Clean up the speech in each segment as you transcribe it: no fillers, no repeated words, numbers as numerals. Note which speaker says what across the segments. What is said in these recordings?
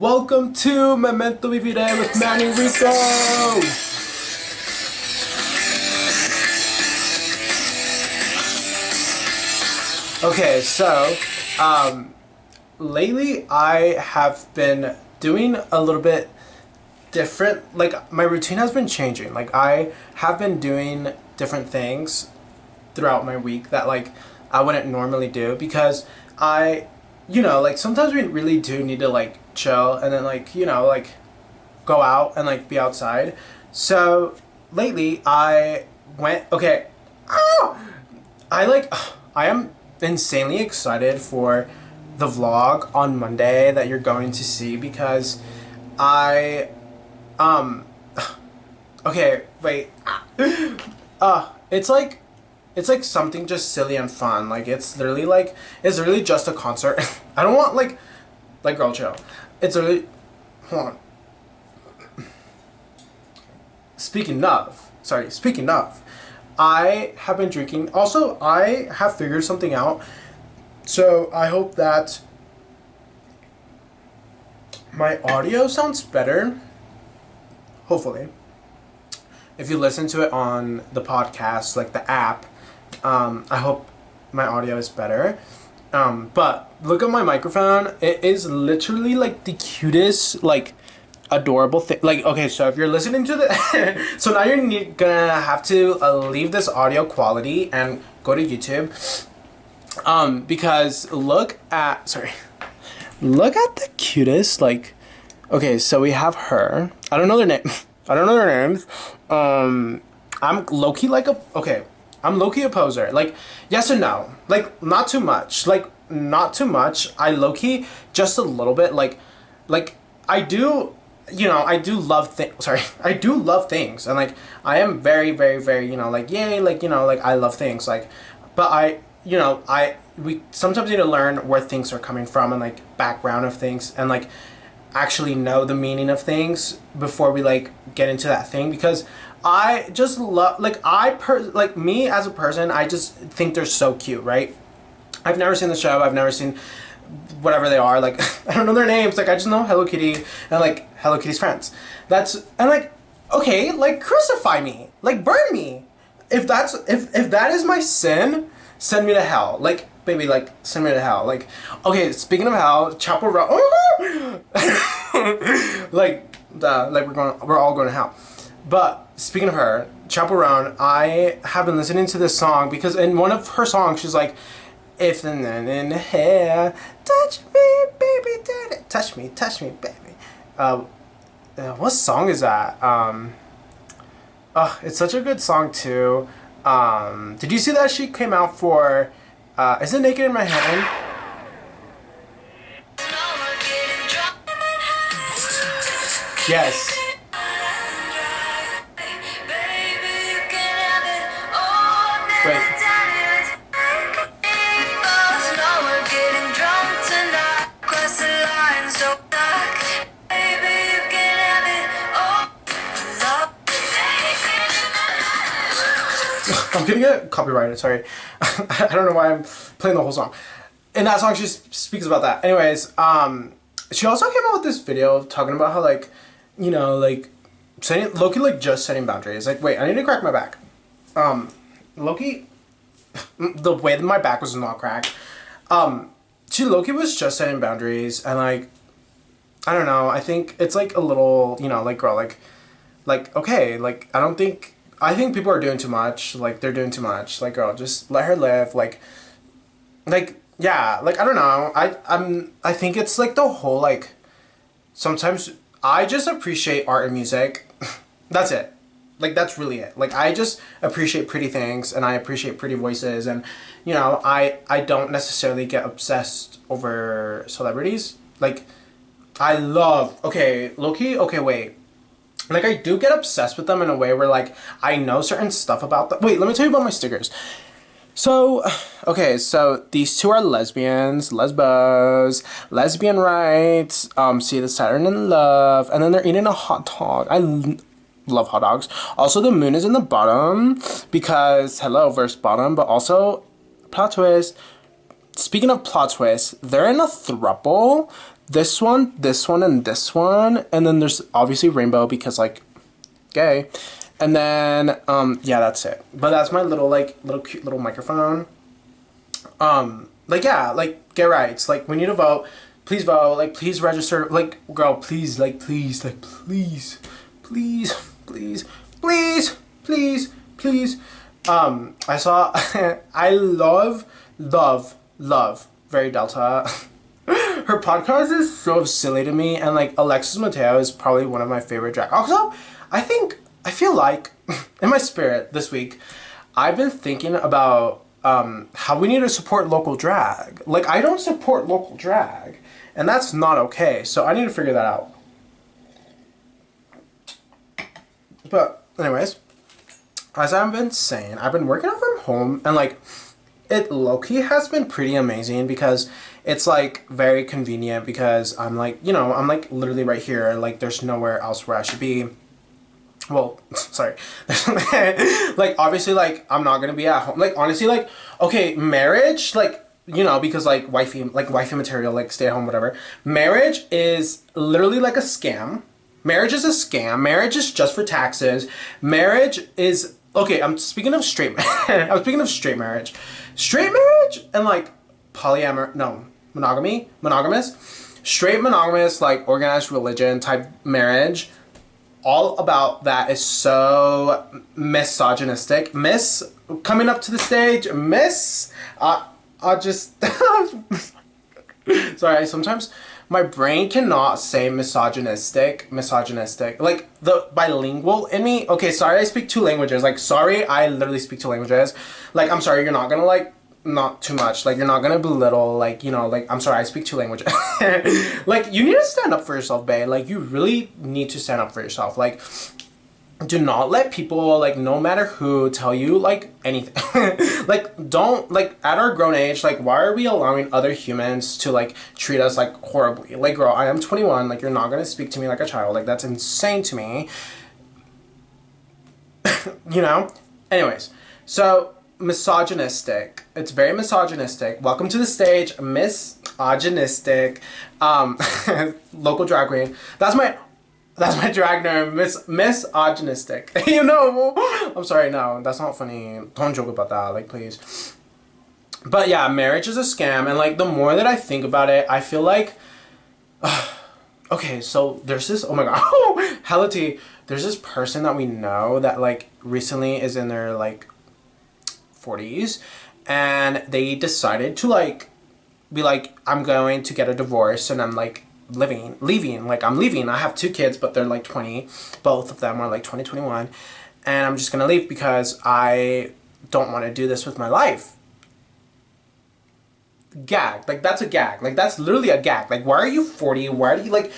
Speaker 1: Welcome to Memento Vivere with Manny Rico! Okay, so, lately I have been doing a little bit different, like, my routine has been changing. Like, I have been doing different things throughout my week that, like, I wouldn't normally do because like, sometimes we really do need to, like, chill and then, like, like, go out and, like, be outside. So, lately, okay, I am insanely excited for the vlog on Monday that you're going to see because um, okay, wait, it's like something just silly and fun. Like, it's literally just a concert. I don't want, like, girl, chill. It's literally, hold on. Speaking of, I have been drinking. Also, I have figured something out. So I hope that my audio sounds better. Hopefully. If you listen to it on the podcast, like the app, I hope my audio is better. But look at my microphone. It is literally like the cutest, like, adorable thing. Like, okay, so if you're listening to the so now you're gonna have to leave this audio quality and go to YouTube, because look at the cutest, like, okay, so we have her. I don't know their name. I don't know their names. I'm low-key I'm low-key a poser. Like, yes and no. Like, not too much. I low-key just a little bit. Like I do, I do love things. And, like, I am very, very, very, like, yay, like, like, I love things. Like, but we sometimes need to learn where things are coming from and, like, background of things and, like, actually know the meaning of things before we, like, get into that thing, because I just love, like, me as a person, I just think they're so cute, right? I've never seen the show, I've never seen whatever they are, like, I don't know their names, like, I just know Hello Kitty and, like, Hello Kitty's friends. And, like, okay, like, crucify me, like, burn me. If that is my sin, send me to hell. Like, baby, like, send me to hell. Like, okay, speaking of hell, Chapel Roan, we're all going to hell. But speaking of her, Chapel Roan, I have been listening to this song because in one of her songs, she's like, if the nun in the hair, touch me, baby, daddy, touch me, baby. What song is that? It's such a good song too. Did you see that she came out for, is it Naked in My Hand? Yes. Wait. I'm gonna get copyrighted, sorry. I don't know why I'm playing the whole song. In that song, she speaks about that. Anyways, she also came out with this video talking about how, like, like, Loki, like, just setting boundaries. Like, wait, I need to crack my back. Loki, the way that my back was not cracked. Loki was just setting boundaries, and, like, I don't know, I think it's, like, a little, like, girl, like, okay, like, I think people are doing too much. Like, they're doing too much. Like, girl, just let her live. Like, yeah. Like, I don't know. I think it's, like, the whole, like, sometimes I just appreciate art and music. That's it. Like, that's really it. Like, I just appreciate pretty things, and I appreciate pretty voices, and, I don't necessarily get obsessed over celebrities. Like, I love, okay, Loki, okay, wait. Like, I do get obsessed with them in a way where, like, I know certain stuff about them. Wait, let me tell you about my stickers. So, okay, so these two are lesbians, lesbos, lesbian rights, see the Saturn in love, and then they're eating a hot dog. I love hot dogs. Also, the moon is in the bottom because, hello, verse bottom, but also, plot twist. Speaking of plot twists, they're in a throuple. this one, and this one. And then there's obviously rainbow because like gay. And then, yeah, that's it. But that's my little, like, cute little microphone. Like, yeah, like, gay rights. Like, we need to vote. Please vote. Like, please register. Like, girl, please, like, please, like, please, please, please, please, please, please. I saw, I love, Very Delta. Her podcast is so silly to me. And, like, Alexis Mateo is probably one of my favorite drag. Also, I feel like, in my spirit this week, I've been thinking about how we need to support local drag. Like, I don't support local drag, and that's not okay. So I need to figure that out. But anyways, as I've been saying, I've been working out from home, and like, it low-key has been pretty amazing because it's like very convenient because I'm like, you know, I'm like literally right here. Like, there's nowhere else where I should be. Well, sorry. Like, obviously, like, I'm not gonna be at home. Like, honestly, like, okay, marriage, like, you know, because, like, wifey material, like, stay at home, whatever. Marriage is literally like a scam. Marriage is a scam. Marriage is just for taxes. Marriage is, okay, I'm speaking of straight, I'm speaking of straight marriage. Straight marriage and, like, monogamous. Straight monogamous, like, organized religion type marriage. All about that is so misogynistic. Miss, coming up to the stage, Miss, I just, sorry, sometimes my brain cannot say misogynistic, like the bilingual in me. Okay, sorry, I speak 2 languages. Like, sorry, I literally speak 2 languages. Like, I'm sorry, you're not gonna like, not too much, like, you're not gonna belittle, like, you know, like, I'm sorry, I speak 2 languages. Like, you need to stand up for yourself, babe. Like, you really need to stand up for yourself. Like, do not let people, like, no matter who, tell you, like, anything. Like, don't, like, at our grown age, like, why are we allowing other humans to, like, treat us, like, horribly? Like, girl, I am 21, like, you're not gonna speak to me like a child. Like, that's insane to me. You know? Anyways, so misogynistic. It's very misogynistic. Welcome to the stage, misogynistic. Local drag queen. That's my drag name, misogynistic. You know, I'm sorry, no, that's not funny. Don't joke about that, like, please. But yeah, marriage is a scam, and like, the more that I think about it, I feel like, okay, so there's this, oh my god, hella tea. There's this person that we know that like recently is in their like 40s, and they decided to like be like, I'm going to get a divorce, and I'm like leaving, like I'm leaving. I have 2 kids, but they're like 20, both of them are like 20, 21, and I'm just gonna leave because I don't want to do this with my life. Gag. Like, that's a gag. Like, that's literally a gag. Like, why are you 40? Why do you, like,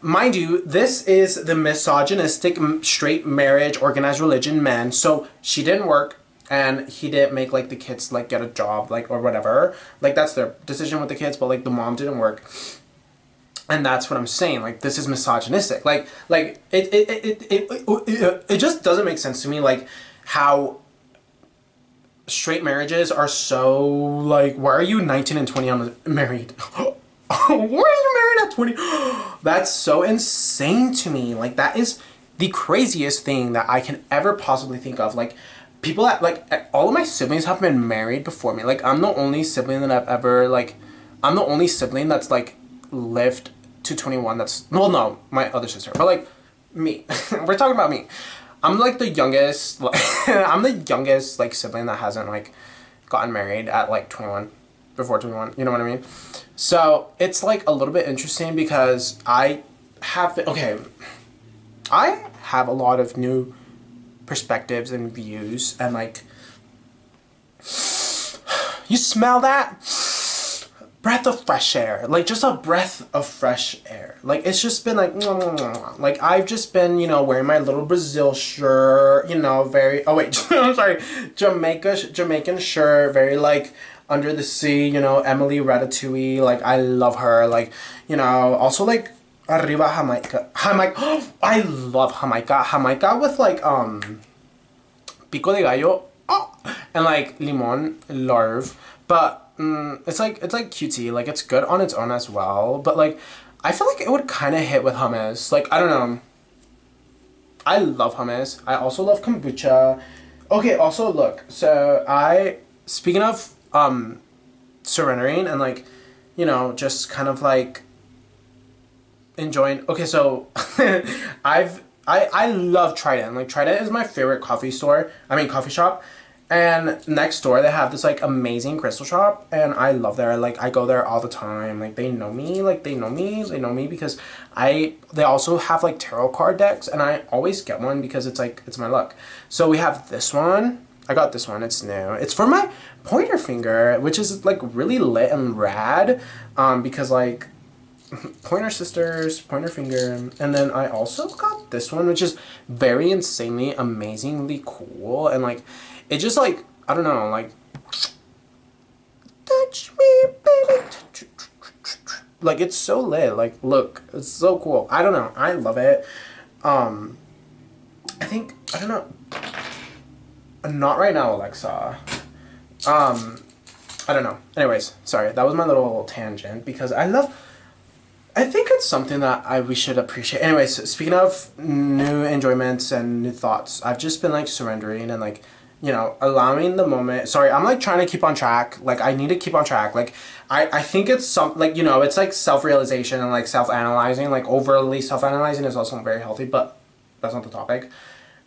Speaker 1: mind you, this is the misogynistic straight marriage organized religion men, so she didn't work, and he didn't make, like, the kids, like, get a job, like, or whatever. Like, that's their decision with the kids, but, like, the mom didn't work. And that's what I'm saying. Like, this is misogynistic. Like, it just doesn't make sense to me, like, how straight marriages are so, like, why are you 19 and 20 married? Why are you married at 20? That's so insane to me. Like, that is the craziest thing that I can ever possibly think of. Like, people that, like, all of my siblings have been married before me. Like, I'm the only sibling that I've ever, like, I'm the only sibling that's, like, lived to 21. That's, well, no, my other sister, but, like, me. We're talking about me. I'm, like, the youngest, like, I'm the youngest, like, sibling that hasn't, like, gotten married at, like, 21, before 21, you know what I mean? So, it's, like, a little bit interesting because I have a lot of new perspectives and views, and, like, you smell that? Breath of fresh air. Like, just a breath of fresh air. Like, it's just been like, like, I've just been, you know, wearing my little Brazil shirt, you know, very, oh wait, I'm sorry, Jamaican shirt, very, like, under the sea, you know, Emily Ratatouille, like, I love her, like, you know, also, like, arriba Jamaica, I love Jamaica with, like, pico de gallo, and, like, limon, larve, but, it's like cutie, like, it's good on its own as well, but, like, I feel like it would kind of hit with hummus. Like, I don't know. I love hummus. I also love kombucha. Okay, also look. So speaking of surrendering and like, you know, just kind of like enjoying. Okay, so I love Trident. Like Trident is my favorite coffee shop. And next door they have this like amazing crystal shop, and I love there. Like I go there all the time. Like they know me. They know me because they also have like tarot card decks, and I always get one because it's like it's my luck. So we have this one. I got this one. It's new. It's for my pointer finger, which is like really lit and rad. Because like pointer sisters, pointer finger, and then I also got this one, which is very insanely, amazingly cool, and like it just like I don't know, like touch me, baby, like it's so lit. Like look, it's so cool. I don't know, I love it. I think I don't know. Not right now, Alexa. I don't know. Anyways, sorry, that was my little tangent because I think it's something that we should appreciate. Anyways, speaking of new enjoyments and new thoughts, I've just been like surrendering and like, you know, allowing the moment. Sorry, I'm like trying to keep on track. Like I need to keep on track. Like I think it's like, you know, it's like self-realization and like self-analyzing. Like overly self-analyzing is also very healthy, but that's not the topic.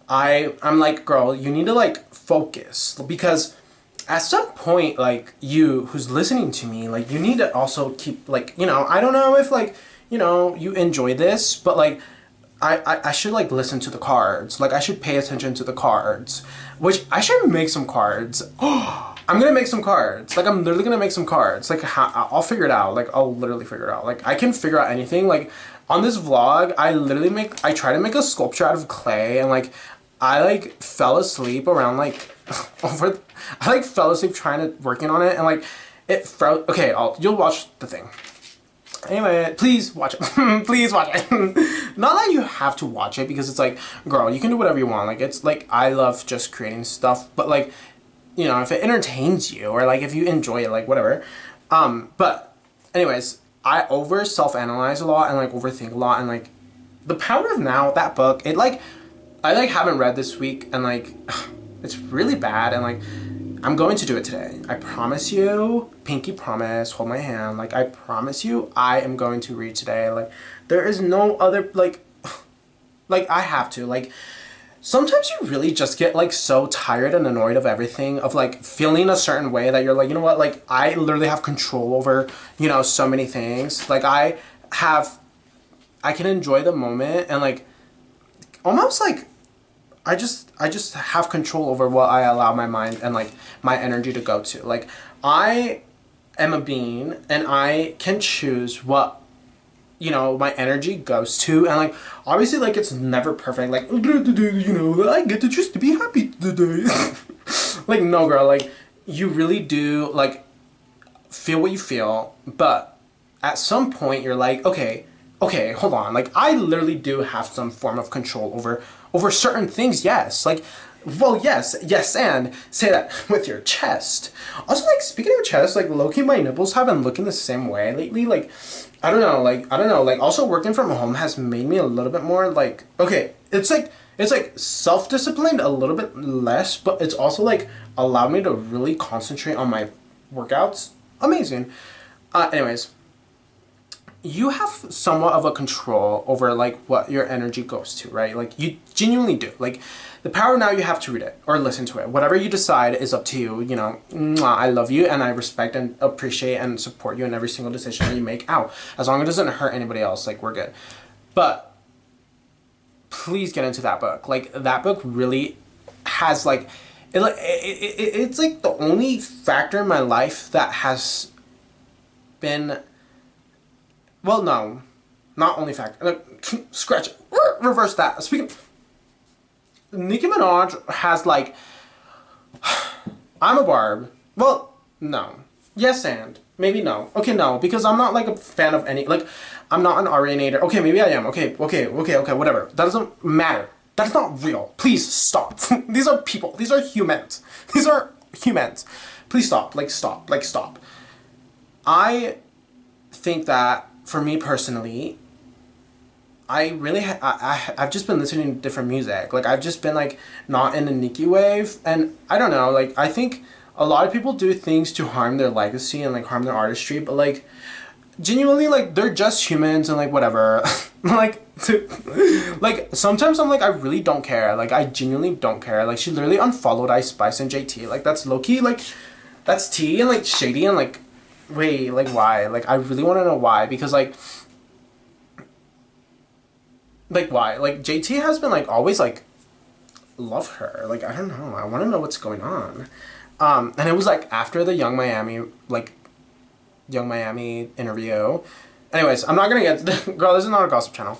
Speaker 1: I'm like, girl, you need to like focus because at some point, like you who's listening to me, like you need to also keep like, you know, I don't know if like, you know, you enjoy this, but like I should like listen to the cards. Like I should pay attention to the cards, which I should make some cards. I'm gonna make some cards. Like I'm literally gonna make some cards. Like I'll figure it out. Like I'll literally figure it out. Like I can figure out anything. Like on this vlog, I try to make a sculpture out of clay, and like I like fell asleep around like I like fell asleep working on it, and like it froze. Okay, you'll watch the thing. Anyway, please watch it. Please watch it. Not that you have to watch it because it's like, girl, you can do whatever you want. Like it's like I love just creating stuff, but like, you know, if it entertains you or like if you enjoy it, like whatever. But anyways, I over self-analyze a lot and like overthink a lot, and like The Power of Now, that book, it like I like haven't read this week, and like it's really bad, and like I'm going to do it today. I promise you, pinky promise, hold my hand. Like I promise you, I am going to read today. Like there is no other like I have to. Like sometimes you really just get like so tired and annoyed of everything, of like feeling a certain way that you're like, you know what, like I literally have control over, you know, so many things. Like I can enjoy the moment and like almost like I just have control over what I allow my mind and like my energy to go to. Like I am a being and I can choose what, you know, my energy goes to, and like obviously like it's never perfect. Like, you know, I get to choose to be happy today. Like no, girl, like you really do like feel what you feel, but at some point you're like, okay, hold on. Like I literally do have some form of control over certain things. Yes, like, well, yes, and say that with your chest. Also, like speaking of chest, like low-key my nipples have been looking the same way lately. Like I don't know. Like also working from home has made me a little bit more like, okay, it's like self-disciplined a little bit less, but it's also like allowed me to really concentrate on my workouts. Amazing. Anyways, you have somewhat of a control over like what your energy goes to, right? Like you genuinely do. Like The Power Now, you have to read it or listen to it. Whatever you decide is up to you. You know, I love you and I respect and appreciate and support you in every single decision that you make. As long as it doesn't hurt anybody else, like we're good. But please get into that book. Like that book really has like, it's like the only factor in my life that has been, well, no, not only factor. Scratch it. Reverse that. Speaking, Nicki Minaj has like, I'm a barb. Well, no. Yes and. Maybe no. Okay, no. Because I'm not like a fan of any, like, I'm not an Arianator. Okay, maybe I am. Okay, whatever. That doesn't matter. That's not real. Please stop. These are people. These are humans. These are humans. Please stop. Like, stop. Like, stop. I think that for me personally, I really I've just been listening to different music. Like I've just been like not in the Nicki wave, and I don't know. Like I think a lot of people do things to harm their legacy and like harm their artistry, but like genuinely like they're just humans and like whatever. like like sometimes I'm like I really don't care. Like I genuinely don't care. Like she literally unfollowed Ice Spice and JT. Like that's low key like that's tea and like shady and like wait like why? Like I really want to know why because like why? Like JT has been like always like love her. Like I don't know. I want to know what's going on. And it was like after the Young Miami interview. Anyways, I'm not gonna get to the girl. This is not a gossip channel.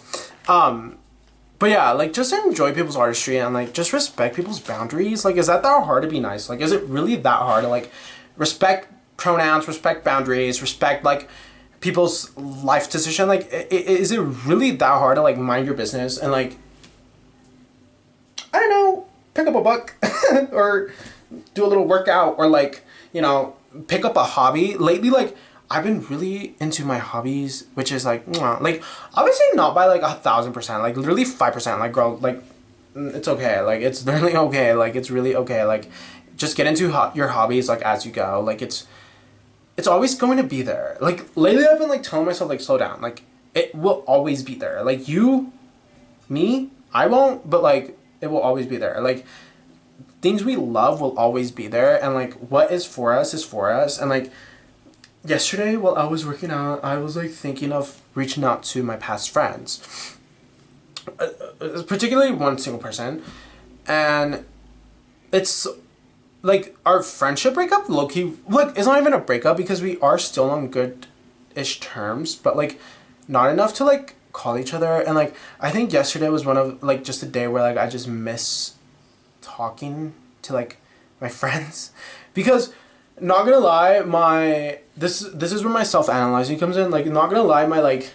Speaker 1: But yeah, like just enjoy people's artistry and like just respect people's boundaries. Like, is that hard to be nice? Like, is it really that hard to like respect pronouns, respect boundaries, respect like people's life decision? Like, is it really that hard to like mind your business and like I don't know, pick up a book or do a little workout or like you know pick up a hobby lately? Like I've been really into my hobbies, which is like obviously not by like 1,000%, like literally 5%. Like girl, like it's okay, like it's literally okay, like it's really okay. Like just get into your hobbies like as you go. Like it's always going to be there. Like lately I've been like telling myself like slow down. Like it will always be there. Like me, I won't, but like it will always be there. Like things we love will always be there, and like what is for us is for us. And like yesterday while I was working out, I was like thinking of reaching out to my past friends, particularly one single person, and it's like our friendship breakup low-key like it's not even a breakup because we are still on good-ish terms, but like not enough to like call each other. And like I think yesterday was one of like just a day where like I just miss talking to like my friends because not gonna lie, this is where my self-analyzing comes in. Like not gonna lie, my like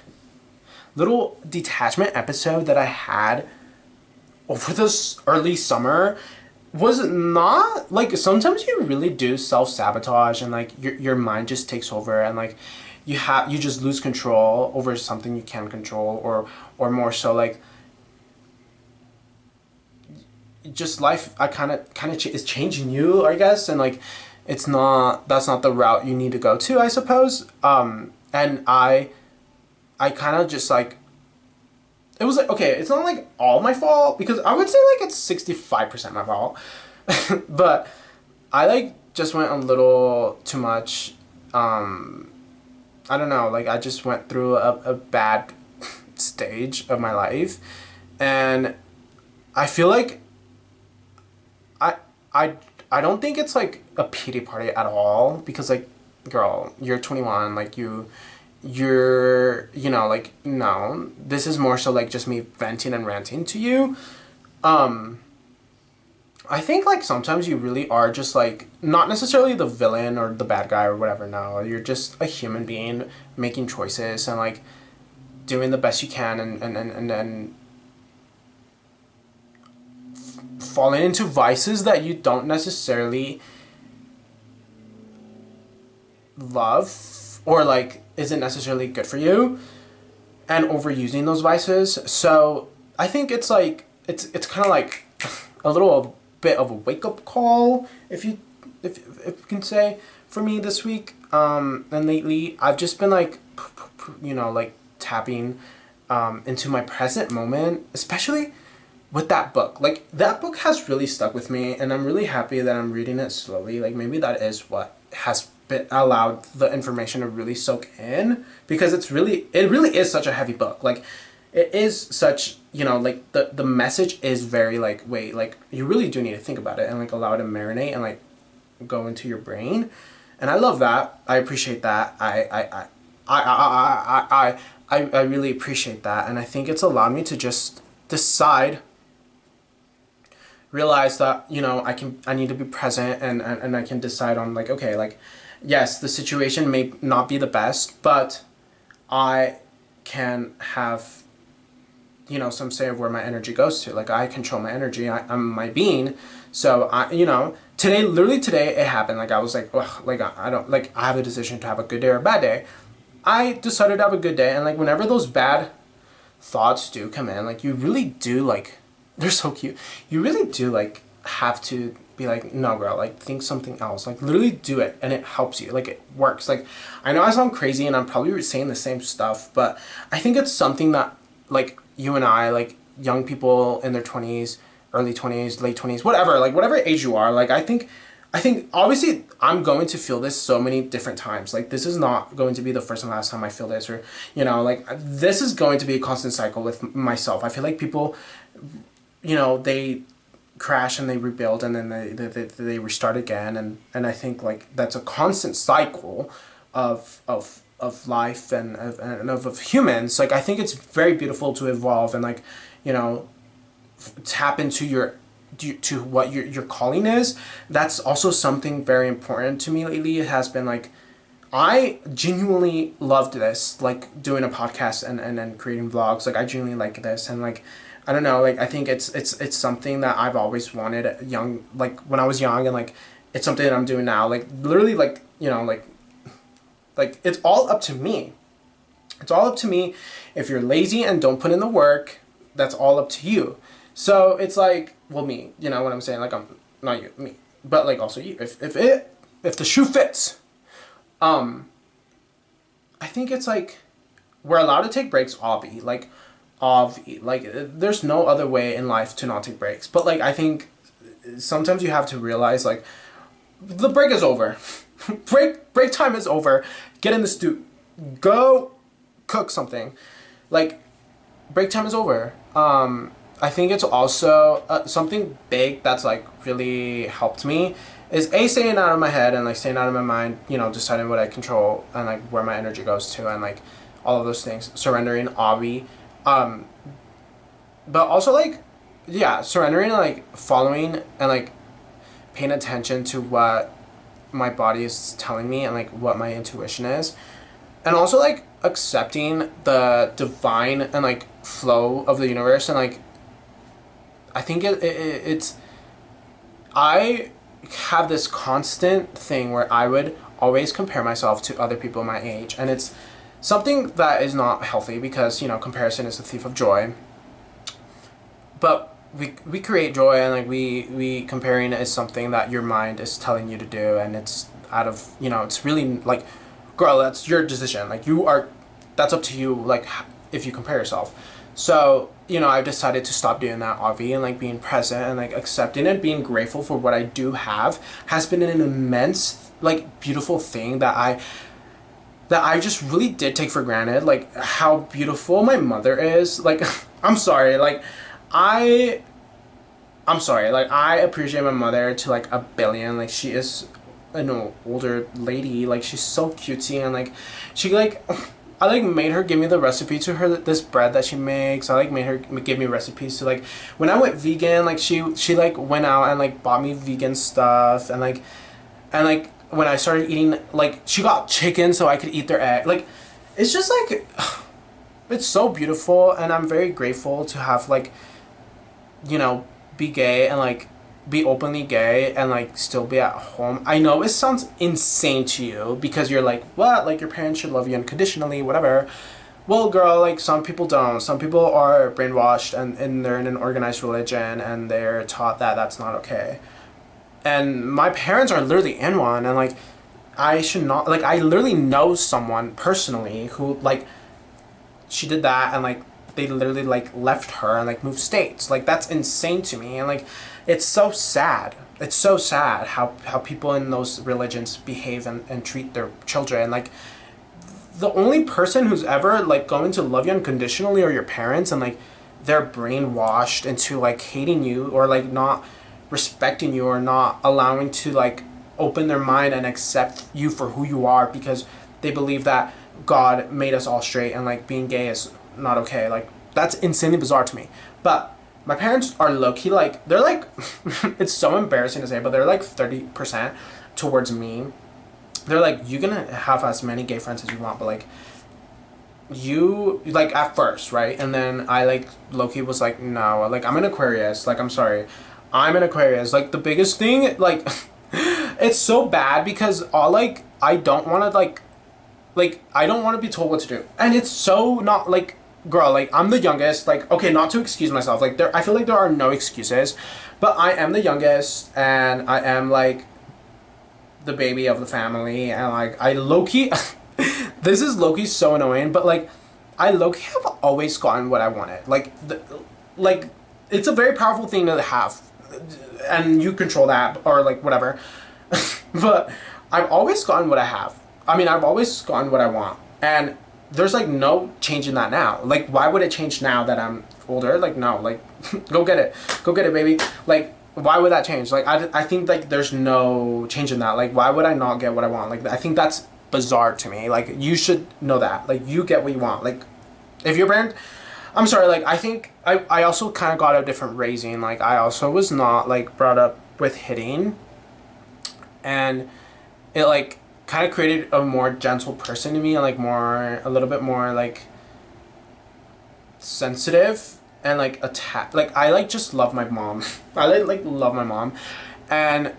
Speaker 1: little detachment episode that I had over this early summer was not like sometimes you really do self-sabotage and like your mind just takes over and like you just lose control over something you can't control, or more so like just life I kind of is changing you, I guess, and like that's not the route you need to go to, I suppose. And I kind of just like it was like okay, it's not like all my fault because I would say like it's 65% my fault. But I like just went a little too much. I don't know, like I just went through a bad stage of my life, and I feel like I don't think it's like a pity party at all because like girl, you're 21, like you're you know like no, this is more so like just me venting and ranting to you. I think like sometimes you really are just like not necessarily the villain or the bad guy or whatever. No, you're just a human being making choices and like doing the best you can, and then falling into vices that you don't necessarily love or like isn't necessarily good for you, and overusing those vices. So I think it's like it's kind of like a little bit of a wake-up call, if you can say, for me this week. And lately I've just been like you know like tapping into my present moment, especially with that book. Like that book has really stuck with me, and I'm really happy that I'm reading it slowly. Like maybe that is what has been allowed the information to really soak in, because it really is such a heavy book. Like it is such, you know, like the message is very like, wait, like you really do need to think about it and like allow it to marinate and like go into your brain. And I love that. I appreciate that. I really appreciate that. And I think it's allowed me to just realize that, you know, I need to be present, and I can decide on like, okay, like, yes, the situation may not be the best, but I can have, you know, some say of where my energy goes to. Like I control my energy. I'm my being. So you know, literally today it happened. Like I was like, ugh, like I don't, like I have a decision to have a good day or a bad day. I decided to have a good day, and like whenever those bad thoughts do come in, like you really do like, they're so cute. You really do like have to be like, no girl, like think something else. Like literally do it, and it helps you. Like it works. Like I know I sound crazy and I'm probably saying the same stuff, but I think it's something that like you and I, like young people in their 20s, early 20s, late 20s, whatever, like whatever age you are, like I think obviously I'm going to feel this so many different times. Like this is not going to be the first and last time I feel this, or you know, like this is going to be a constant cycle with myself. I feel like people, you know, they crash and they rebuild, and then they restart again, and I think like that's a constant cycle of life and of humans. Like I think it's very beautiful to evolve and like, you know, tap into your to what your calling is. That's also something very important to me lately. It has been like, I genuinely loved this, like doing a podcast and creating vlogs. Like I genuinely like this, and like I don't know, like I think it's something that I've always wanted young, like when I was young, and like it's something that I'm doing now. Like literally, like you know, like it's all up to me. It's all up to me. If you're lazy and don't put in the work, that's all up to you. So it's like, well, me, you know what I'm saying? Like I'm not you, me, but like also you. If the shoe fits, I think it's like we're allowed to take breaks, like there's no other way in life to not take breaks. But like I think sometimes you have to realize like the break is over. break time is over. Get in the stew. Go cook something. Like break time is over. I think it's also something big that's like really helped me is staying out of my head and like staying out of my mind, you know, deciding what I control and like where my energy goes to, and like all of those things, surrendering, obvi, but also like, yeah, surrendering and like following and like paying attention to what my body is telling me and like what my intuition is, and also like accepting the divine and like flow of the universe. And like I think it's I have this constant thing where I would always compare myself to other people my age, and it's something that is not healthy because, you know, comparison is the thief of joy. But we create joy, and like we comparing is something that your mind is telling you to do, and it's out of, you know, it's really like, girl, that's your decision. Like that's up to you, like if you compare yourself. So, you know, I've decided to stop doing that, Avi, and like being present and like accepting it, being grateful for what I do have has been an immense, like beautiful thing that I just really did take for granted. Like how beautiful my mother is. Like I'm sorry, like I'm sorry, like I appreciate my mother to like a billion. Like she is an older lady, like she's so cutesy, and like she like I like made her give me the recipe to her this bread that she makes. I like made her give me recipes to like when I went vegan, like she like went out and like bought me vegan stuff, and like when I started eating, like she got chicken so I could eat their egg. Like it's just like it's so beautiful, and I'm very grateful to have like, you know, be gay and like be openly gay and like still be at home. I know it sounds insane to you because you're like, what? Like your parents should love you unconditionally, whatever. Well, girl, like some people don't. Some people are brainwashed and they're in an organized religion and they're taught that that's not okay. And my parents are literally in one, and like I should not, like I literally know someone personally who like she did that, and like they literally like left her and like moved states. Like that's insane to me, and like it's so sad. It's so sad how people in those religions behave and treat their children. Like the only person who's ever like going to love you unconditionally are your parents, and like they're brainwashed into like hating you or like not respecting you or not allowing to like open their mind and accept you for who you are because they believe that God made us all straight and like being gay is not okay. Like that's insanely bizarre to me. But my parents are low-key like, they're like it's so embarrassing to say, but they're like 30% towards me. They're like, you can have as many gay friends as you want, but like you like at first, right? And then I like low-key was like, no, like I'm an Aquarius, like I'm sorry, I'm an Aquarius. Like the biggest thing, like it's so bad because all like I don't want to like like, I don't want to be told what to do. And it's so not, like, girl, like, I'm the youngest. Like, okay, not to excuse myself. Like, I feel like there are no excuses. But I am the youngest, and I am, like, the baby of the family. And, like, I low-key... this is low-key so annoying, but, like, I low-key have always gotten what I wanted. Like, like, it's a very powerful thing to have. And you control that, or, like, whatever. But I've always gotten what I have. I mean, I've always gotten what I want. And there's, like, no change in that now. Like, why would it change now that I'm older? Like, no. Like, go get it. Go get it, baby. Like, why would that change? Like, I think, like, there's no change in that. Like, why would I not get what I want? Like, I think that's bizarre to me. Like, you should know that. Like, you get what you want. Like, if you're parent... I'm sorry, like, I think I also kind of got a different raising. Like, I also was not, like, brought up with hitting. And it, like, kind of created a more gentle person to me, and, like, a little bit more, like, sensitive and, like, like, I, like, just love my mom. I, like, love my mom. And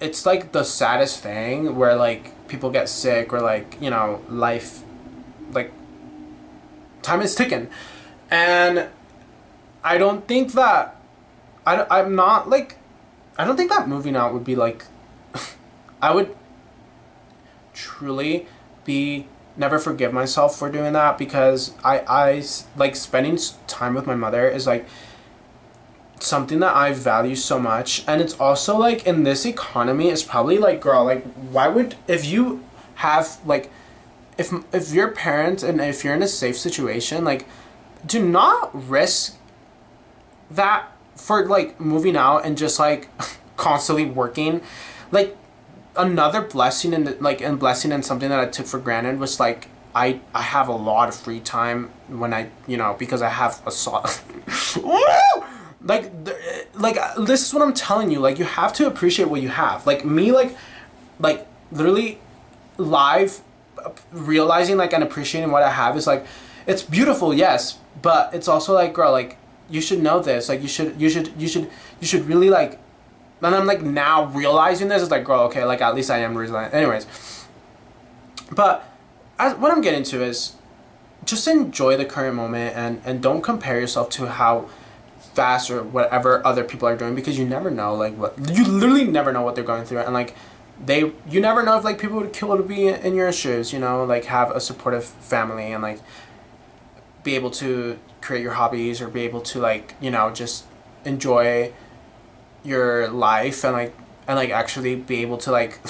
Speaker 1: it's, like, the saddest thing where, like, people get sick, or, like, you know, life, like, time is ticking. And I don't think that I'm not, like, I don't think that moving out would be, like, I would truly never forgive myself for doing that, because I like, spending time with my mother is, like, something that I value so much. And it's also, like, in this economy, it's probably, like, girl, like, why would, if you have, like, if you're a parent and if you're in a safe situation, like, do not risk that for, like, moving out and just, like, constantly working. Like, another blessing and blessing and something that I took for granted was, like, I have a lot of free time when I, you know, because I have like, this is what I'm telling you. Like, you have to appreciate what you have. Like, me, like literally live realizing, like, and appreciating what I have is, like, it's beautiful, yes, but it's also, like, girl, like, you should know this. Like, you should really, like, and I'm, like, now realizing this, is like, girl, okay, like, at least I am realizing. Anyways, but what I'm getting to is just enjoy the current moment, and don't compare yourself to how fast or whatever other people are doing, because you never know, like, you literally never know what they're going through. And, like, you never know if, like, people would kill to be in your shoes, you know, like, have a supportive family, and, like, be able to create your hobbies, or be able to, like, you know, just enjoy your life, and, like, actually be able to, like,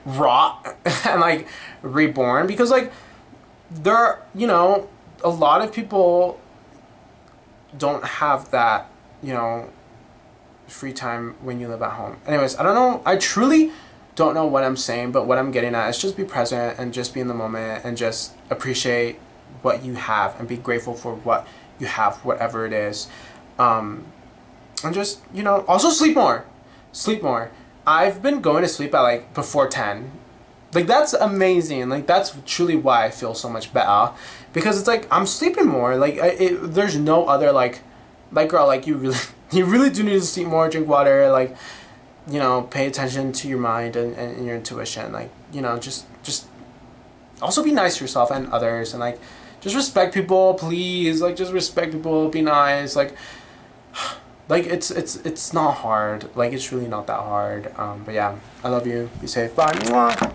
Speaker 1: rot and, like, reborn. Because, like, you know, a lot of people don't have that, you know, free time when you live at home. Anyways, I don't know, I truly don't know what I'm saying, but what I'm getting at is just be present, and just be in the moment, and just appreciate what you have, and be grateful for what you have, whatever it is. And just, you know, also sleep more. I've been going to sleep at, like, before 10. Like, that's amazing. Like, that's truly why I feel so much better, because it's, like, I'm sleeping more. Like, there's no other, like, girl, like, you really do need to sleep more, drink water, like, you know, pay attention to your mind and your intuition. Like, you know, just also be nice to yourself and others, and, like, just respect people, please. Like, just respect people, be nice. Like, it's not hard. Like, it's really not that hard. But yeah, I love you. Be safe. Bye. Mwah.